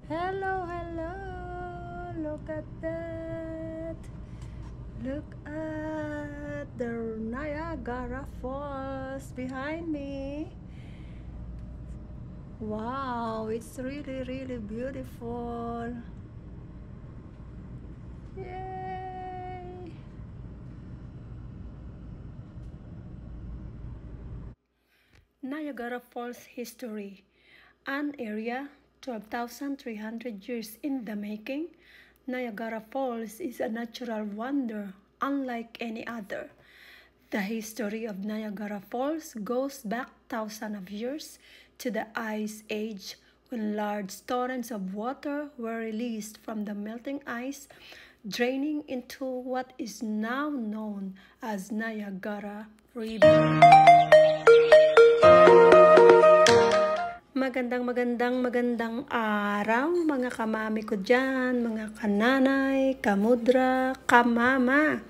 Hello, hello. Look at that. Look at the Niagara Falls behind me. Wow, it's really, really beautiful. Yay! Niagara Falls history. An area 12,300 years in the making, Niagara Falls is a natural wonder unlike any other. The history of Niagara Falls goes back thousands of years to the Ice Age when large torrents of water were released from the melting ice, draining into what is now known as Niagara River. Magandang araw mga kamami ko dyan, mga kananay, kamudra, kamama.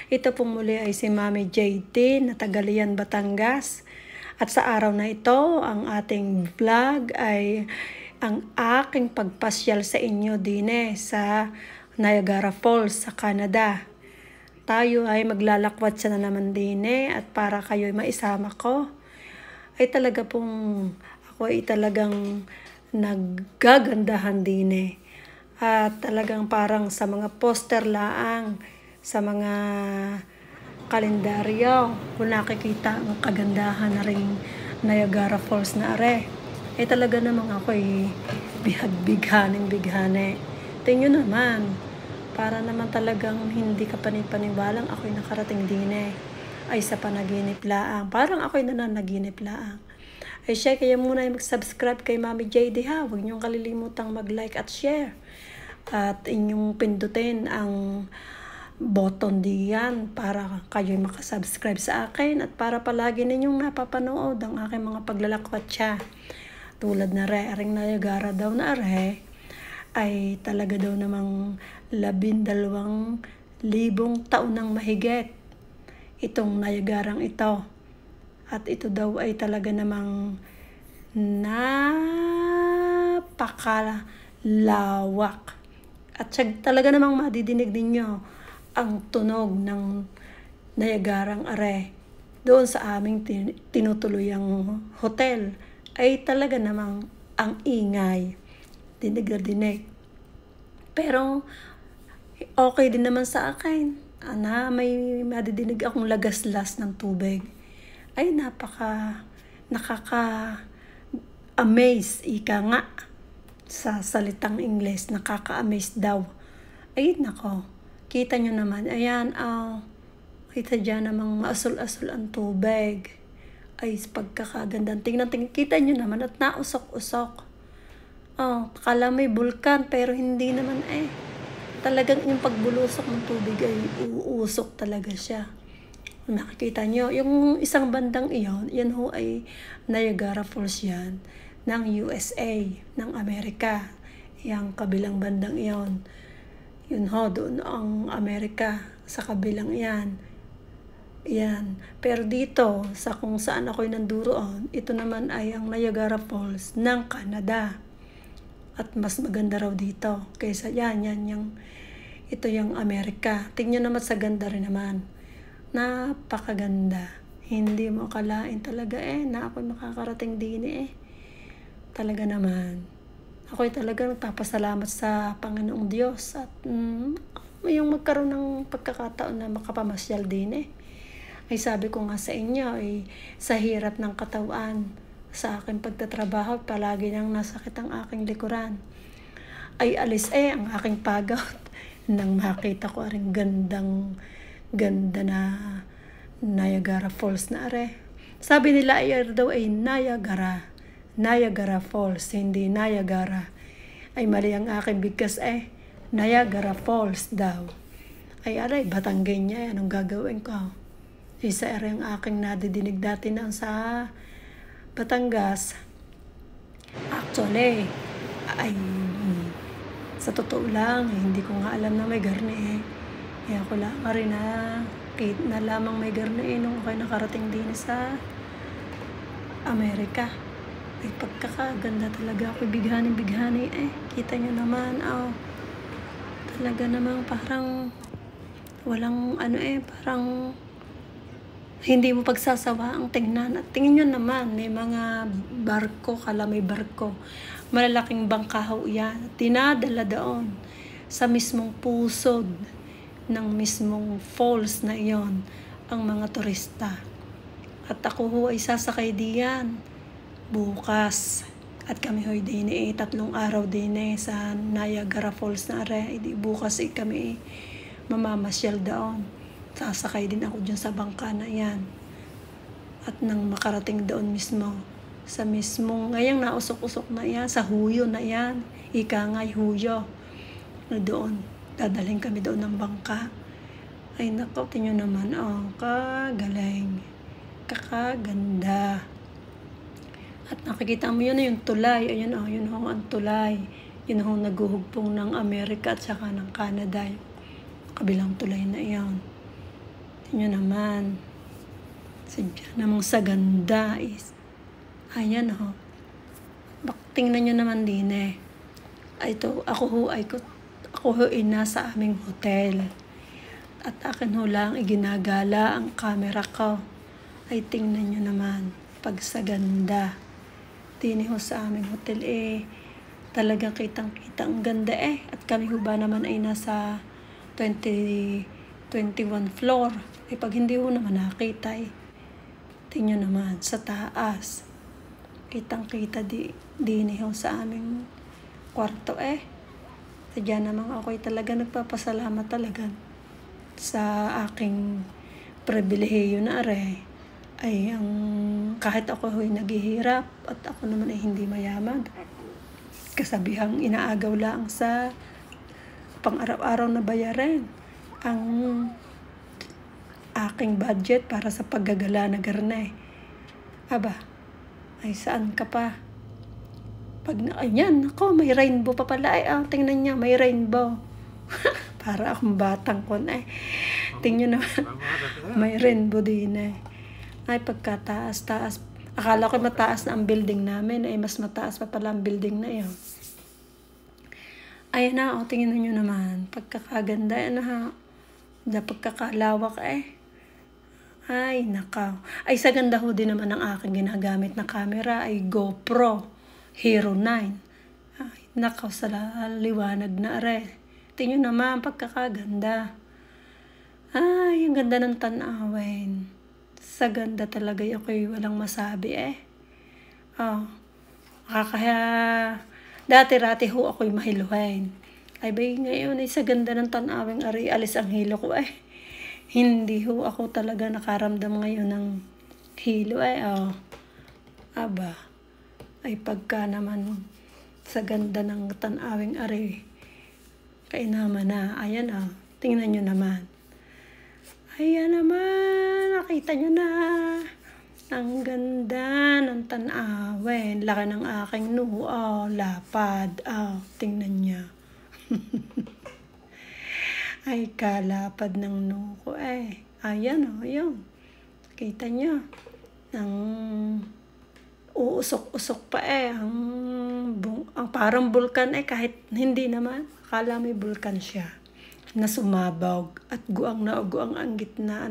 Ito pong muli ay si Mami JT na Tagalian, Batangas. At sa araw na ito, ang ating vlog ay ang aking pagpasyal sa inyo din sa Niagara Falls sa Canada. Tayo ay maglalakwat siya na naman din at para kayo ay maisama ko, ay talaga pong ako ay talagang naggagandahan din At talagang parang sa mga poster laang, sa mga kalendaryo, kung nakikita ang kagandahan na rin Niagara Falls na are. Ay talaga namang ako ay bighane. Tingnan naman, para naman talagang hindi ka panipaniwalang ako'y nakarating din ay sa panaginip laang. Parang ako'y nananaginip laang. Ay siya, kaya muna ay mag-subscribe kay Mami JD ha. Huwag niyong kalilimutang mag-like at share. At inyong pindutin ang button diyan para kayo'y makasubscribe sa akin at para palagi ninyong napapanood ang aking mga paglalakwat siya. Tulad na aring Niagara daw na ay talaga daw namang 12,000 taon nang mahigit itong Niagarang ito. At ito daw ay talaga namang napakalawak. At talaga namang madidinig ninyo ang tunog ng Niagarang are. Doon sa aming tinutuluyang hotel ay talaga namang ang ingay. Dinig na dinig. Pero okay din naman sa akin. May madidinig akong lagaslas ng tubig. Ay nakaka-amaze, ika nga, sa salitang Ingles, nakaka-amaze daw. Ay nako, kita nyo naman, ayan, kita dyan namang maasul-asul ang tubig. Ay, pagkakagandang tingnan, kita nyo naman at nausok-usok. Kala may bulkan, pero hindi naman talagang yung pagbulusok ng tubig ay uusok talaga siya. Nakikita nyo, yung isang bandang iyon, yan ho ay Niagara Falls yan, ng USA, ng Amerika. Yung kabilang bandang iyon, yun ho, doon ang Amerika, sa kabilang yan. Yan. Pero dito, sa kung saan ako'y nanduroon, ito naman ay ang Niagara Falls ng Canada. At mas maganda raw dito, kaysa ito yung Amerika. Tingnan naman sa ganda rin naman. Napakaganda. Hindi mo akalain talaga na ako'y makakarating din Talaga naman. Ako'y talaga nagpapasalamat sa Panginoong Diyos at yung magkaroon ng pagkakataon na makapamasyal din Ay sabi ko nga sa inyo sa hirap ng katawan, sa aking pagtatrabaho, palagi nang nasakit ang aking likuran. Ay alis ang aking pagod nang makita ko aring ganda na Niagara Falls na are. Sabi nila daw ay Niagara Falls, hindi Niagara. Ay mali ang aking bigkas Niagara Falls daw. Ay aray, Batanggay niya, anong gagawin ko? Isa ang aking nadidinig dati na sa Batangas. Actually, ay sa totoo lang, hindi ko nga alam na may garni Kaya ko lang rin na lamang may garni nung ako'y nakarating din sa Amerika. Ay pagkakaganda talaga ako, bighani kita nyo naman, talaga namang parang walang parang hindi mo pagsasawa ang tingnan. At tingin nyo naman, may mga barko, may barko. Malalaking bangka ho yan. Dinadala doon sa mismong pusod ng mismong falls na iyon ang mga turista. At ako ho ay sasakay diyan bukas. At kami ho din 3 araw din sa Niagara Falls na are. Bukas kami mamamasyal doon. Sasakay din ako dyan sa bangka na yan. At nang makarating doon mismo, sa mismong, ngayang nausok-usok na yan, sa Huyo na yan, Ikangay Huyo, na doon, dadalhin kami doon ng bangka. Ay nako, tingnan naman, kagaling, kakaganda. At nakikita mo yun yung tulay, ayun yun ho ang tulay. Yun ho naguhugpong ng Amerika at saka ng Canada, yung kabilang tulay na iyon. Tingnan naman, sadya namang sa ganda is, ayan ho. Tingnan nyo naman din ito, ako ho nasa aming hotel. At akin ho lang ginagala ang camera ko. Ay tingnan nyo naman, pag sa ganda. Dini ho sa aming hotel talagang kitang-kita ang ganda At kami ho ba naman ay nasa 21 floor. Pag hindi ho naman nakita tingnan naman sa taas. Kitang-kita din ho sa aming kwarto Sadya naman ako'y talaga nagpapasalamat talaga sa aking pribilehiyo na ay ang kahit ako ho'y naghihirap at ako naman ay hindi mayaman. Kasabihang inaagaw lang sa pang-araw-araw na bayarin ang aking budget para sa paggagala na garne. Aba, ay saan ka pa? Ayan, ako, may rainbow pa pala. Tingnan niya, may rainbow. Para akong batang kon tingnan naman, may rainbow din Ay, pagkataas-taas. Akala ko mataas na ang building namin. Mas mataas pa pala ang building na yun. Ayan na, tingnan nyo naman. Pagkakaganda, pagkakalawak Ay, nakaw. Ay, sa ganda ho din naman ang aking ginagamit na camera ay GoPro Hero 9. Ay, nakaw sa liwanag na Tingnan naman, pagkakaganda. Ay, ang ganda ng tanawin. Sa ganda talaga ako'y walang masabi Kaya, dati-rati ho ako'y mahiluhin. Ay, bay, ngayon sa ganda ng tanawing alis ang hilo ko Hindi ho ako talaga nakaramdam ngayon ng hilo Aba, ay pagka naman sa ganda ng tanawing kaya naman ayan tingnan nyo naman. Ayan naman, nakita nyo na. Ang ganda ng tanawin. Laki ng aking noo, lapad. Tingnan nyo. Ay, kalapad ng noo ko Ayan yun. Kita nyo. Ang uusok-usok pa ang parang bulkan kahit hindi naman. Akala may bulkan siya na sumabog at guang ang gitna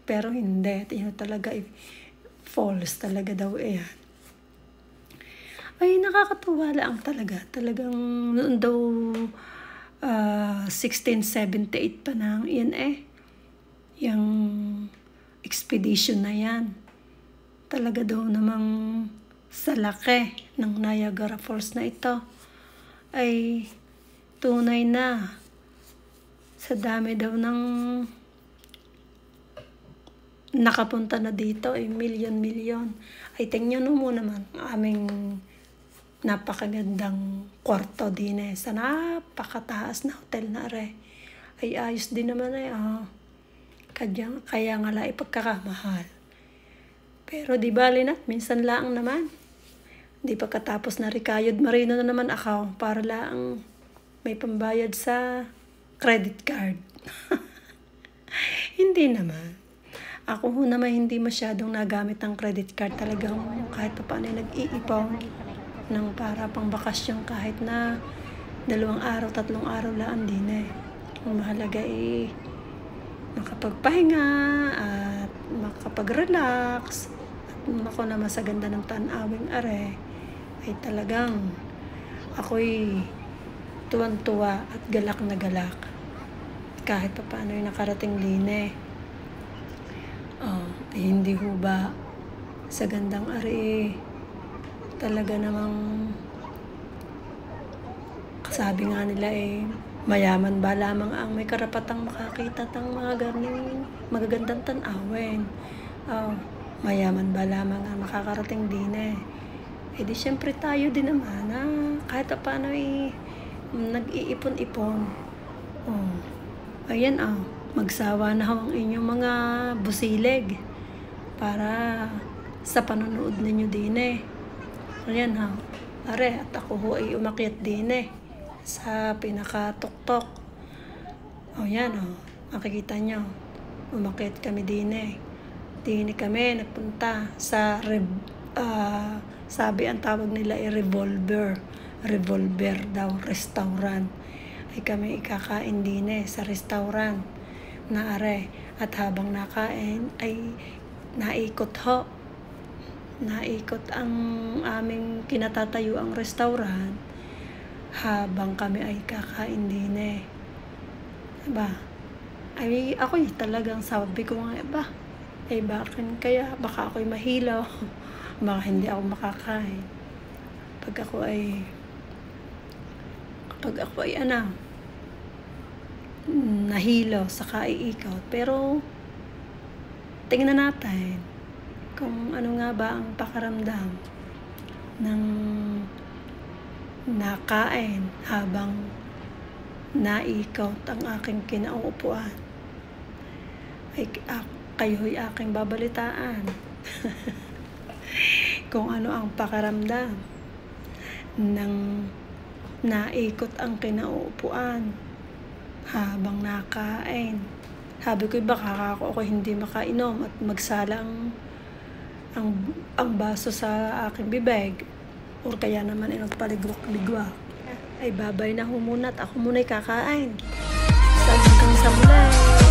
pero hindi. Tingnan talaga falls talaga daw Ay, nakakatuwa lang talaga. Talagang noon daw 1678 pa nang yan yung expedition na yan. Talaga daw namang sa laki ng Niagara Falls na ito ay tunay na sa dami daw ng nakapunta na dito milyon-milyon. Ay tingnan mo naman ang aming napakagandang kwarto din sa napakataas na hotel na ay ayos din naman kaya nga lang pagkakamahal. Pero di bali na, minsan lang naman. Di pagkatapos na Ricayod Marino na naman ako para lang may pambayad sa credit card. Hindi naman. Ako ho naman hindi masyadong nagamit ng credit card. Talagang kahit pa paano nag-iipon ng para pang bakasyon kahit na 2 araw, 3 araw lang din eh. Ang mahalaga eh makapagpahinga at makapag-relax. At ako naman sa ganda ng tanawing are ay talagang ako'y tuwan-tuwa at galak na galak. Kahit pa paano yung nakarating din eh. Hindi ho ba sa gandang are talaga namang sabi nga nila eh, mayaman ba lamang ang may karapatang makakita ng mga ganing magagandang tanawin. Mayaman ba lamang ang makakarating din eh. Eh di syempre tayo din naman kahit paano eh, nag-iipon-ipon. Ayan magsawa na ho ang inyong mga busileg para sa panonood ninyo din eh. Ayan are at ako ho ay umakyat din eh sa pinaka-tuktok. Yan makikita nyo, umakyat kami din eh. Din kami nagpunta sa sabi ang tawag nila ay revolver daw restaurant. Ay kami ikakain din eh sa restaurant na are. At habang nakain ay naikot ang aming kinatatayo ang restaurant habang kami ay kakain din eh. Ay ako'y talagang sabi ko nga ay bakit kaya baka ako'y mahilaw baka hindi ako makakain pag ako ay nahilaw sa kaiikot. Pero tingnan natin kung ano nga ba ang pakaramdam ng nakain habang naikot ang aking kinauupuan. Ay kayo'y aking babalitaan kung ano ang pakaramdam ng naikot ang kinauupuan habang nakain. Sabi ko baka ako hindi makainom at magsalang ang baso sa aking bibig o kaya naman ay nagpaligwak-ligwak. Ay babay na ho muna at ako muna'y kakain. Hanggang sa muli.